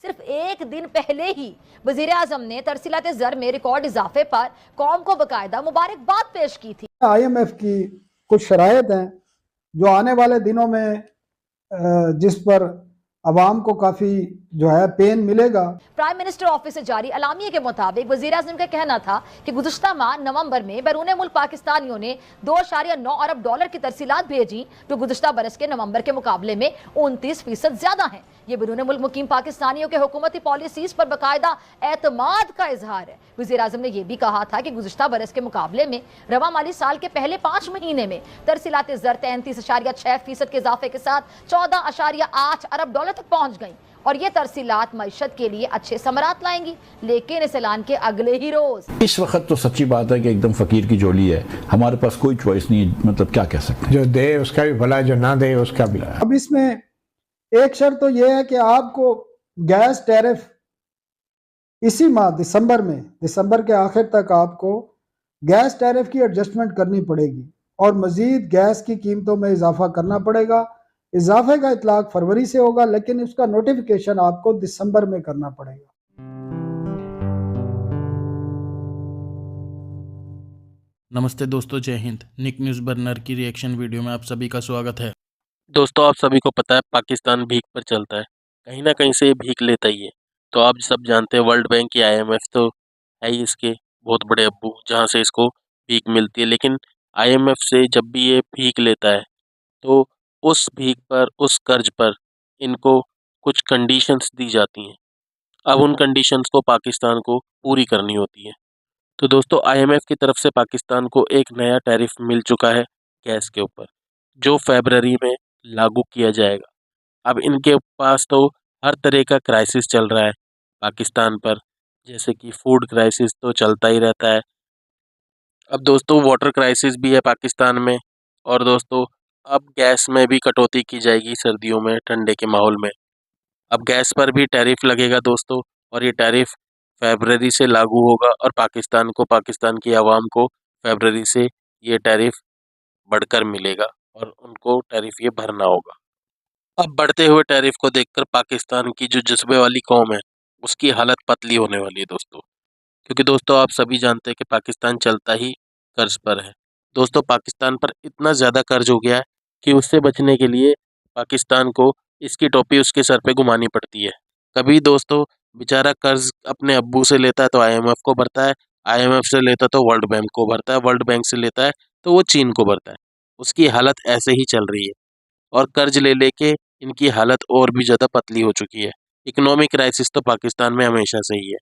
सिर्फ एक दिन पहले ही वजीर आजम ने तरसीलात ज़र में रिकॉर्ड इजाफे पर कौम को बकायदा मुबारकबाद पेश की थी। IMF की कुछ शराइत हैं जो आने वाले दिनों में जिस पर अवाम को काफ़ी जो है पेन मिलेगा। प्राइम मिनिस्टर ऑफिस से जारी अलामिये के मुताबिक वजीर आजम का कहना था कि गुज़श्ता माह नवंबर में बैरून मुल्क पाकिस्तानियों ने 2.9 अरब डॉलर की तरसीलात भेजी, जो गुज़श्ता बरस के नवंबर के मुकाबले में 29% ज्यादा है। ये बैरून मुल्क मुकीम पाकिस्तानियों के हुकूमती पॉलिसीज पर बाकायदा एतमाद का इजहार है। वजीर आजम ने यह भी कहा था कि गुज़श्ता बरस के मुकाबले में रवा माली साल के पहले 5 महीने में तरसीलात ज़र 33.6% के इजाफे के साथ 14.8 अरब डॉलर तक पहुंच गई और ये तरसीलात मईशत के लिए अच्छे समरात लाएंगी। लेकिन इस ऐलान के अगले ही रोज इस वक्त तो सच्ची बात है कि एकदम फकीर की झोली है, हमारे पास कोई चॉइस नहीं है, मतलब क्या कह सकते हैं। जो दे उसका भी भला, जो ना दे उसका भी। अब इसमें एक शर्त तो यह है कि आपको गैस टैरिफ इसी माह दिसंबर के आखिर तक आपको गैस टैरिफ की एडजस्टमेंट करनी पड़ेगी और मजीद गैस की कीमतों में इजाफा करना पड़ेगा। इजाफे का इतलाक फरवरी से होगा, लेकिन उसका नोटिफिकेशन आपको दिसंबर में करना पड़ेगा। नमस्ते दोस्तों, जय हिंद। निक न्यूज़ बर्नर की रिएक्शन वीडियो में आप सभी का स्वागत है। दोस्तों, आप सभी को पता है पाकिस्तान भीख पर चलता है, कहीं ना कहीं से ये भीख लेता ही है। तो आप सब जानते हैं वर्ल्ड बैंक की IMF तो है ही इसके बहुत बड़े अब्बू, जहाँ से इसको भीख मिलती है। लेकिन IMF से जब भी ये भीख लेता है तो उस भीख पर, उस कर्ज पर इनको कुछ कंडीशंस दी जाती हैं। अब उन कंडीशंस को पाकिस्तान को पूरी करनी होती है। तो दोस्तों, IMF की तरफ से पाकिस्तान को एक नया टैरिफ मिल चुका है गैस के ऊपर, जो फरवरी में लागू किया जाएगा। अब इनके पास तो हर तरह का क्राइसिस चल रहा है पाकिस्तान पर, जैसे कि फूड क्राइसिस तो चलता ही रहता है। अब दोस्तों वाटर क्राइसिस भी है पाकिस्तान में, और दोस्तों अब गैस में भी कटौती की जाएगी सर्दियों में, ठंडे के माहौल में। अब गैस पर भी टैरिफ लगेगा दोस्तों, और ये टैरिफ फरवरी से लागू होगा और पाकिस्तान की आवाम को फरवरी से ये टैरिफ बढ़कर मिलेगा और उनको टैरिफ ये भरना होगा। अब बढ़ते हुए टैरिफ को देखकर पाकिस्तान की जो जज्बे वाली कौम है उसकी हालत पतली होने वाली है दोस्तों, क्योंकि दोस्तों आप सभी जानते हैं कि पाकिस्तान चलता ही कर्ज पर है। दोस्तों, पाकिस्तान पर इतना ज़्यादा कर्ज हो गया है कि उससे बचने के लिए पाकिस्तान को इसकी टोपी उसके सर पे घुमानी पड़ती है। कभी दोस्तों बेचारा कर्ज अपने अब्बू से लेता है तो IMF को भरता है, IMF से लेता तो वर्ल्ड बैंक को भरता है, वर्ल्ड बैंक से लेता है तो वो चीन को भरता है। उसकी हालत ऐसे ही चल रही है और कर्ज ले लेके इनकी हालत और भी ज़्यादा पतली हो चुकी है। इकोनॉमिक क्राइसिस तो पाकिस्तान में हमेशा से ही है,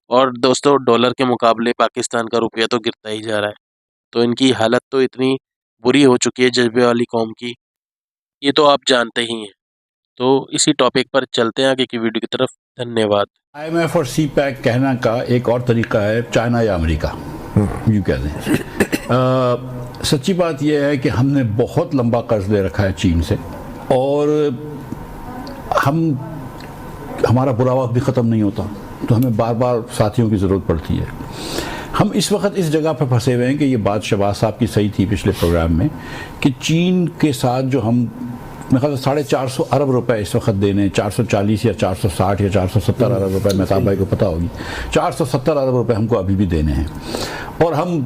और दोस्तों डॉलर के मुकाबले पाकिस्तान का रुपया तो गिरता ही जा रहा है। तो इनकी हालत तो इतनी बुरी हो चुकी है जज्बे वाली कौम की, ये तो आप जानते ही हैं। तो इसी टॉपिक पर चलते हैं आगे की वीडियो की तरफ। धन्यवाद। IMF और CPEC कहना का एक और तरीका है चाइना या अमेरिका, यूँ कह दें। सच्ची बात यह है कि हमने बहुत लंबा कर्ज ले रखा है चीन से, और हमारा बुरा वक्त भी ख़त्म नहीं होता, तो हमें बार बार साथियों की ज़रूरत पड़ती है। हम इस वक्त इस जगह पर फंसे हुए हैं कि ये बात शहबाज साहब की सही थी पिछले प्रोग्राम में, कि चीन के साथ जो हम मेरे ख्याल 450 अरब रुपए इस वक्त देने, 440 या 460 या 470 अरब रुपए, मेहताब भाई को पता होगी, 470 अरब रुपए हमको अभी भी देने हैं, और हम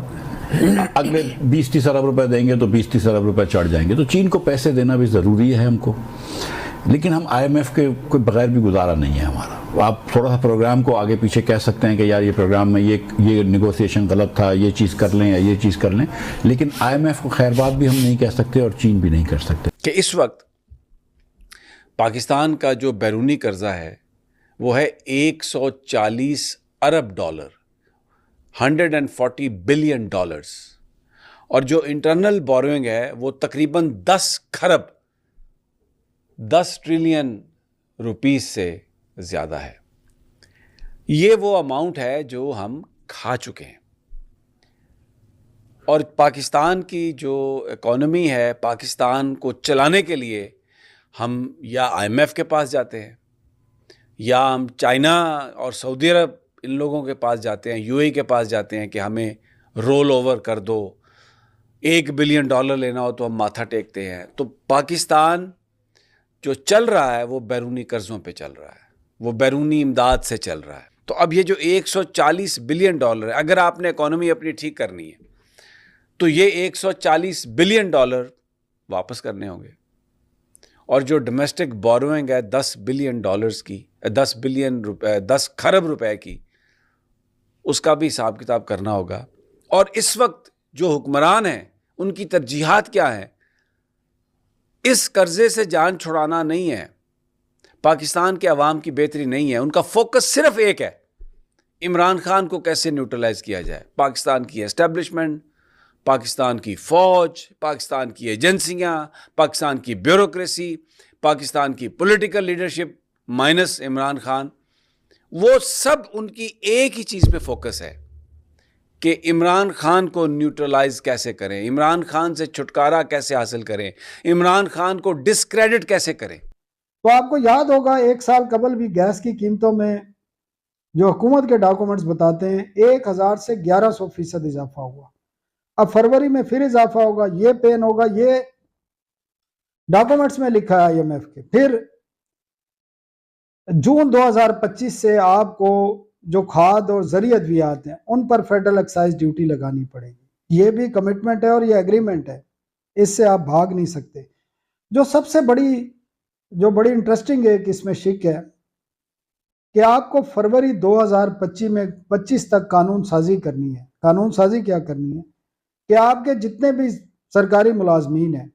अगले 20-30 अरब रुपए देंगे तो 20-30 अरब रुपए चढ़ जाएंगे। तो चीन को पैसे देना भी ज़रूरी है हमको, लेकिन हम IMF के कोई बगैर भी गुजारा नहीं है हमारा। आप थोड़ा सा प्रोग्राम को आगे पीछे कह सकते हैं कि यार ये प्रोग्राम में ये नेगोशिएशन गलत था, ये चीज़ कर लें या ये चीज़ कर लें, लेकिन IMF को खैर बात भी हम नहीं कह सकते और चीन भी नहीं कर सकते। कि इस वक्त पाकिस्तान का जो बैरूनी कर्जा है वो है 140 अरब डॉलर, 140 बिलियन डॉलर्स, और जो इंटरनल बोरोइंग है वो तकरीबन 10 ट्रिलियन रुपीस से ज़्यादा है। ये वो अमाउंट है जो हम खा चुके हैं, और पाकिस्तान की जो इकॉनमी है, पाकिस्तान को चलाने के लिए हम या IMF के पास जाते हैं, या हम चाइना और सऊदी अरब इन लोगों के पास जाते हैं, UAE के पास जाते हैं कि हमें रोल ओवर कर दो, $1 बिलियन लेना हो तो हम माथा टेकते हैं। तो पाकिस्तान जो चल रहा है वो बैरूनी कर्ज़ों पे चल रहा है, वो बैरूनी इमदाद से चल रहा है। तो अब ये जो $140 बिलियन है, अगर आपने इकोनॉमी अपनी ठीक करनी है तो ये $140 बिलियन वापस करने होंगे। और जो डोमेस्टिक बोरोइंग है $10 बिलियन की, 10 खरब रुपए की, उसका भी हिसाब किताब करना होगा। और इस वक्त जो हुक्मरान हैं उनकी तरजीहात क्या हैं? इस कर्जे से जान छुड़ाना नहीं है, पाकिस्तान के अवाम की बेहतरी नहीं है। उनका फोकस सिर्फ एक है, इमरान खान को कैसे न्यूट्रलाइज किया जाए। पाकिस्तान की एस्टेब्लिशमेंट, पाकिस्तान की फ़ौज, पाकिस्तान की एजेंसियां, पाकिस्तान की ब्यूरोक्रेसी, पाकिस्तान की political leadership minus Imran Khan, वो सब उनकी एक ही चीज़ पे फोकस है कि इमरान खान को न्यूट्रलाइज कैसे करें, इमरान खान से छुटकारा कैसे हासिल करें, इमरान खान को डिस्क्रेडिट कैसे करें। तो आपको याद होगा 1 साल कबल भी गैस की कीमतों में जो हुकूमत के डॉक्यूमेंट्स बताते हैं 1000 से 1100% इजाफा हुआ। अब फरवरी में फिर इजाफा होगा, ये पेन होगा, ये डॉक्यूमेंट्स में लिखा है IMF के। फिर जून 2025 से आपको जो खाद और ज़रूरी अद्वियात हैं उन पर फेडरल एक्साइज ड्यूटी लगानी पड़ेगी। ये भी कमिटमेंट है और ये एग्रीमेंट है, इससे आप भाग नहीं सकते। जो सबसे बड़ी इंटरेस्टिंग है कि इसमें शिक है कि आपको फरवरी 2025 तक कानून साजी करनी है। कानून साजी क्या करनी है कि आपके जितने भी सरकारी मुलाजमीन हैं,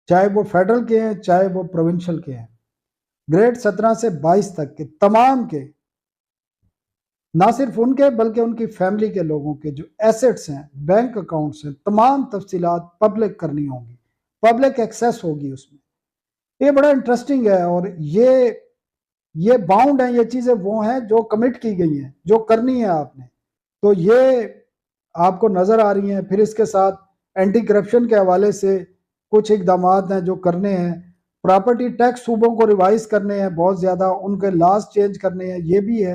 चाहे वो फेडरल के हैं चाहे वो प्रोविंशियल के हैं, ग्रेड 17 से 22 तक के तमाम के, ना सिर्फ उनके बल्कि उनकी फैमिली के लोगों के जो एसेट्स हैं, बैंक अकाउंट्स हैं, तमाम तफसीलात पब्लिक करनी होंगी, पब्लिक एक्सेस होगी उसमें। ये बड़ा इंटरेस्टिंग है और ये बाउंड है, ये चीज़ें वो हैं जो कमिट की गई हैं, जो करनी है आपने। तो ये आपको नज़र आ रही हैं। फिर इसके साथ एंटी करप्शन के हवाले से कुछ इकदाम हैं जो करने हैं। प्रॉपर्टी टैक्स सूबों को रिवाइज करने हैं, बहुत ज़्यादा उनके लॉज चेंज करने हैं, ये भी है।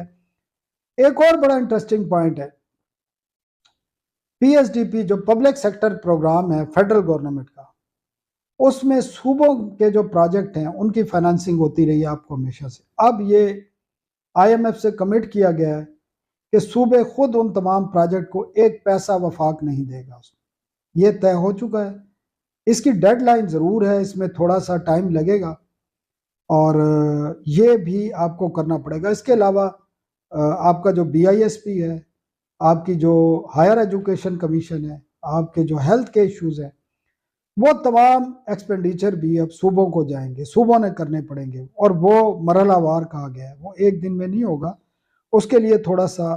एक और बड़ा इंटरेस्टिंग पॉइंट है, PSDP जो पब्लिक सेक्टर प्रोग्राम है फेडरल गवर्नमेंट का, उसमें सूबों के जो प्रोजेक्ट हैं उनकी फाइनेंसिंग होती रही है आपको हमेशा से। अब ये IMF से कमिट किया गया है कि सूबे खुद उन तमाम प्रोजेक्ट को एक पैसा वफाक नहीं देगा उसमें। ये तय हो चुका है। इसकी डेडलाइन ज़रूर है, इसमें थोड़ा सा टाइम लगेगा और ये भी आपको करना पड़ेगा। इसके अलावा आपका जो BISP है, आपकी जो हायर एजुकेशन कमीशन है, आपके जो हेल्थ के इश्यूज़ हैं, वो तमाम एक्सपेंडिचर भी अब सूबों को जाएंगे, सूबों ने करने पड़ेंगे। और वो मरहलावार कहा गया है, वो एक दिन में नहीं होगा। उसके लिए थोड़ा सा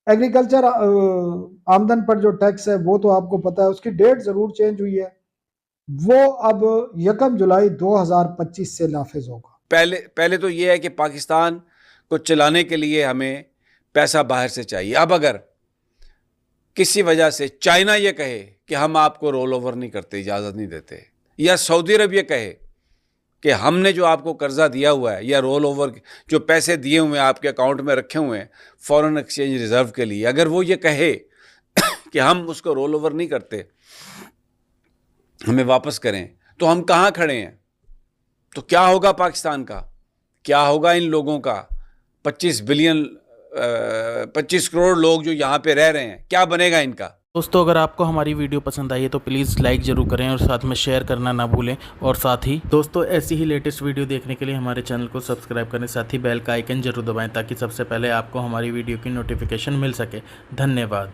एग्रीकल्चर आमदन पर जो टैक्स है वो तो आपको पता है, उसकी डेट ज़रूर चेंज हुई है, वो अब 1 जुलाई 2025 से नाफिज होगा। पहले तो ये है कि पाकिस्तान को चलाने के लिए हमें पैसा बाहर से चाहिए। अब अगर किसी वजह से चाइना ये कहे कि हम आपको रोल ओवर नहीं करते, इजाज़त नहीं देते, या सऊदी अरब ये कहे कि हमने जो आपको कर्जा दिया हुआ है या रोल ओवर जो पैसे दिए हुए हैं आपके अकाउंट में रखे हुए हैं फॉरेन एक्सचेंज रिजर्व के लिए, अगर वो ये कहे कि हम उसको रोल ओवर नहीं करते, हमें वापस करें, तो हम कहाँ खड़े हैं? तो क्या होगा पाकिस्तान का, क्या होगा इन लोगों का? 25 करोड़ लोग जो यहाँ पे रह रहे हैं, क्या बनेगा इनका? दोस्तों, अगर आपको हमारी वीडियो पसंद आई है तो प्लीज़ लाइक ज़रूर करें और साथ में शेयर करना ना भूलें। और साथ ही दोस्तों, ऐसी ही लेटेस्ट वीडियो देखने के लिए हमारे चैनल को सब्सक्राइब करें, साथ ही बेल का आइकन जरूर दबाएं ताकि सबसे पहले आपको हमारी वीडियो की नोटिफिकेशन मिल सके। धन्यवाद।